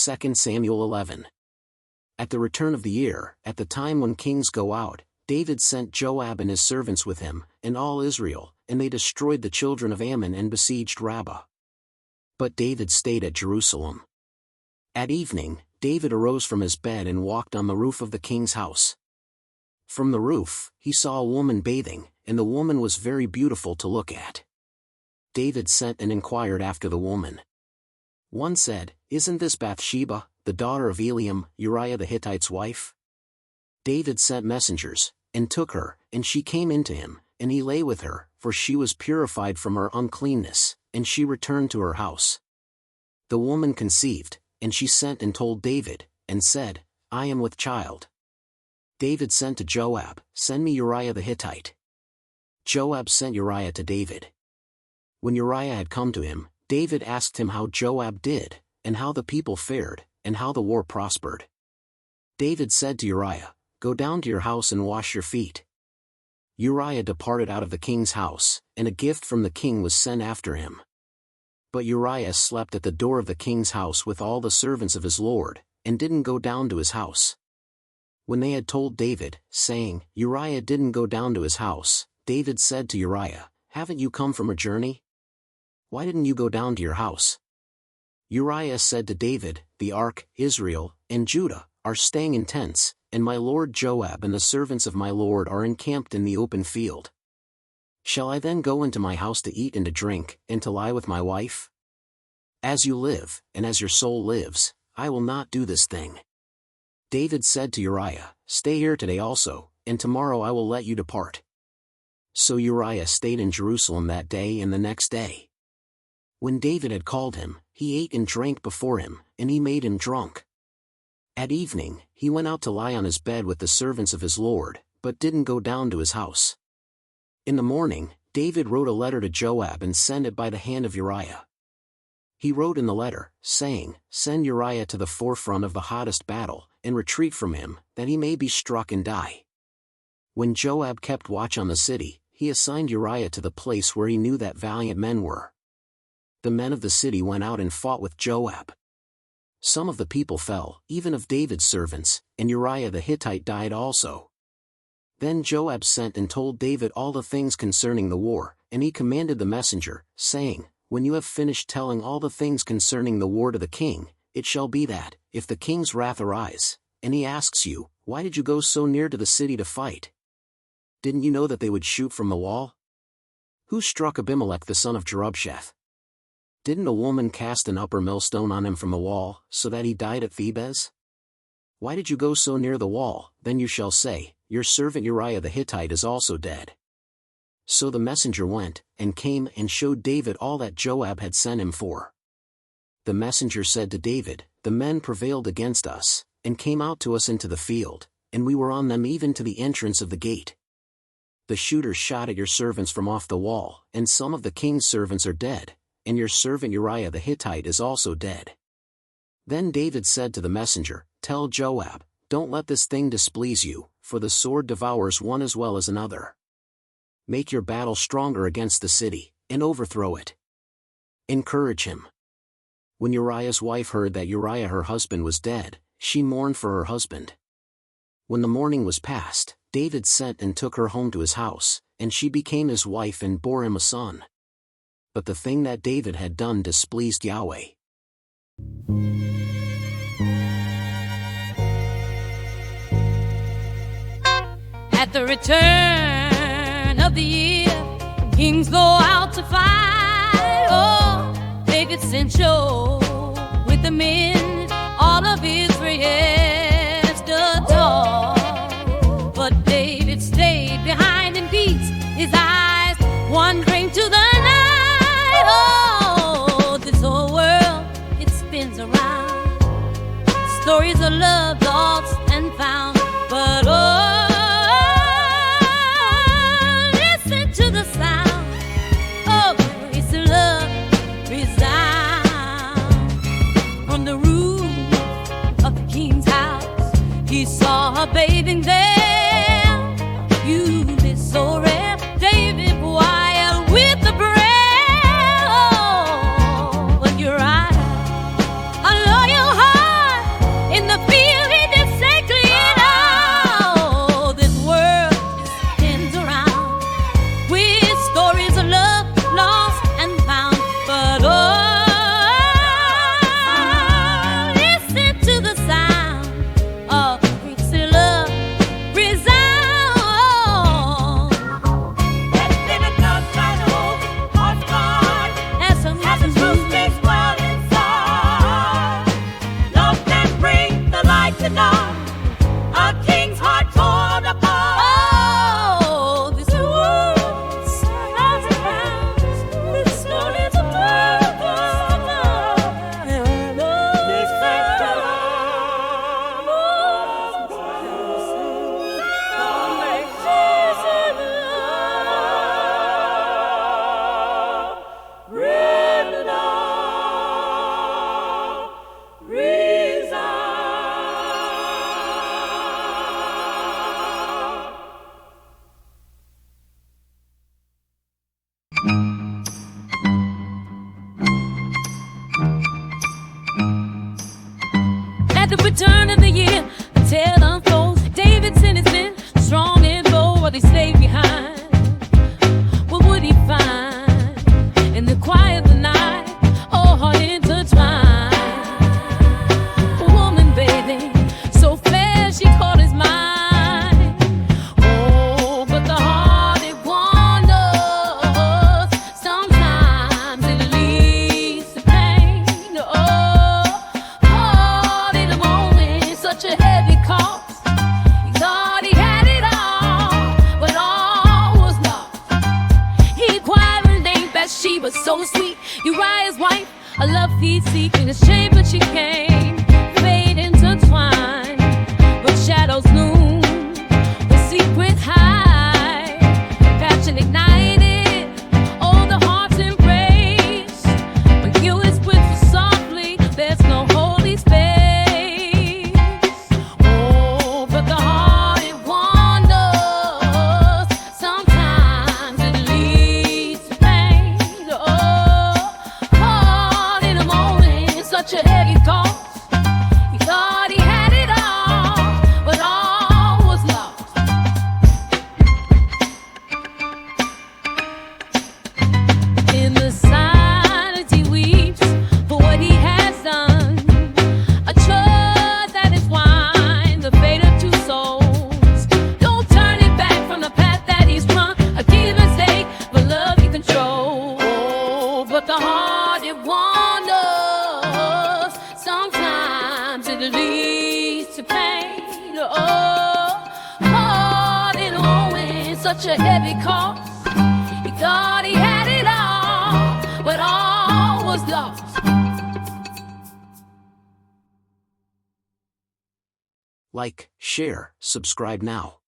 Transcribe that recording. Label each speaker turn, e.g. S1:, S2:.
S1: 2 Samuel 11. At the return of the year, at the time when kings go out, David sent Joab and his servants with him, and all Israel, and they destroyed the children of Ammon and besieged Rabbah. But David stayed at Jerusalem. At evening, David arose from his bed and walked on the roof of the king's house. From the roof, he saw a woman bathing, and the woman was very beautiful to look at. David sent and inquired after the woman. One said, "Isn't this Bathsheba, the daughter of Eliam, Uriah the Hittite's wife?" David sent messengers, and took her, and she came in to him, and he lay with her, for she was purified from her uncleanness, and she returned to her house. The woman conceived, and she sent and told David, and said, "I am with child." David sent to Joab, "Send me Uriah the Hittite." Joab sent Uriah to David. When Uriah had come to him, David asked him how Joab did, and how the people fared, and how the war prospered. David said to Uriah, "Go down to your house and wash your feet." Uriah departed out of the king's house, and a gift from the king was sent after him. But Uriah slept at the door of the king's house with all the servants of his lord, and didn't go down to his house. When they had told David, saying, "Uriah didn't go down to his house," David said to Uriah, "Haven't you come from a journey? Why didn't you go down to your house?" Uriah said to David, "The ark, Israel, and Judah, are staying in tents, and my lord Joab and the servants of my lord are encamped in the open field. Shall I then go into my house to eat and to drink, and to lie with my wife? As you live, and as your soul lives, I will not do this thing." David said to Uriah, "Stay here today also, and tomorrow I will let you depart." So Uriah stayed in Jerusalem that day and the next day. When David had called him, he ate and drank before him, and he made him drunk. At evening, he went out to lie on his bed with the servants of his lord, but didn't go down to his house. In the morning, David wrote a letter to Joab and sent it by the hand of Uriah. He wrote in the letter, saying, "Send Uriah to the forefront of the hottest battle, and retreat from him, that he may be struck and die." When Joab kept watch on the city, he assigned Uriah to the place where he knew that valiant men were. The men of the city went out and fought with Joab. Some of the people fell, even of David's servants, and Uriah the Hittite died also. Then Joab sent and told David all the things concerning the war, and he commanded the messenger, saying, "When you have finished telling all the things concerning the war to the king, it shall be that, if the king's wrath arise, and he asks you, 'Why did you go so near to the city to fight? Didn't you know that they would shoot from the wall? Who struck Abimelech the son of Jerubsheth? Didn't a woman cast an upper millstone on him from the wall, so that he died at Thebez? Why did you go so near the wall?' Then you shall say, 'Your servant Uriah the Hittite is also dead.'" So the messenger went, and came and showed David all that Joab had sent him for. The messenger said to David, "The men prevailed against us, and came out to us into the field, and we were on them even to the entrance of the gate. The shooters shot at your servants from off the wall, and some of the king's servants are dead, and your servant Uriah the Hittite is also dead." Then David said to the messenger, "Tell Joab, don't let this thing displease you, for the sword devours one as well as another. Make your battle stronger against the city, and overthrow it. Encourage him." When Uriah's wife heard that Uriah her husband was dead, she mourned for her husband. When the mourning was past, David sent and took her home to his house, and she became his wife and bore him a son. But the thing that David had done displeased Yahweh.
S2: At the return of the year, kings go out to fight. Oh, David sent Joab with the men, all of Israel stood tall. But David stayed behind in peace, his eyes wandering to the night. Oh, this whole world, it spins around, stories of love lost and found. But listen to the sound of grace and love resound. From the roof of the king's house, he saw her bathing there. Beauty so rare, David wild with the prayer. Oh, but Uriah, a loyal heart At the return of the year, the tale unfolds. David's innocent, strong and bold. What he stayed behind, what would he find in the quiet of the night? All heart intertwined. A woman bathing, so fair she caught his mind. Oh, but the heart it wanders. Sometimes it leads to pain. Oh, heart in a moment, such a heavy cost. He thought he had it all, but all was lost. He quietly named Bathsheba, so sweet. Uriah's wife, a love he'd seek in his shame, but she came, fate intertwined. But shadows loom, the secret hide, passion ignited, all the hearts embrace. When guilt is whispered softly, there's no holy space. Oh, but the heart it wanders. Sometimes it leads to pain. Oh, heart in a moment, such a heavy cost. He thought he had it all, but all was lost. In the silence he weeps for what he has done. A trust that is wine, the fate of two souls. Don't turn it back from the path that he's run. A king's mistake, but love you control. Oh, but the heart it wanders. Sometimes it leads to pain. Oh, heart in a moment, such a heavy cost. He thought he had it all, but all was lost.
S1: Like, share, subscribe now.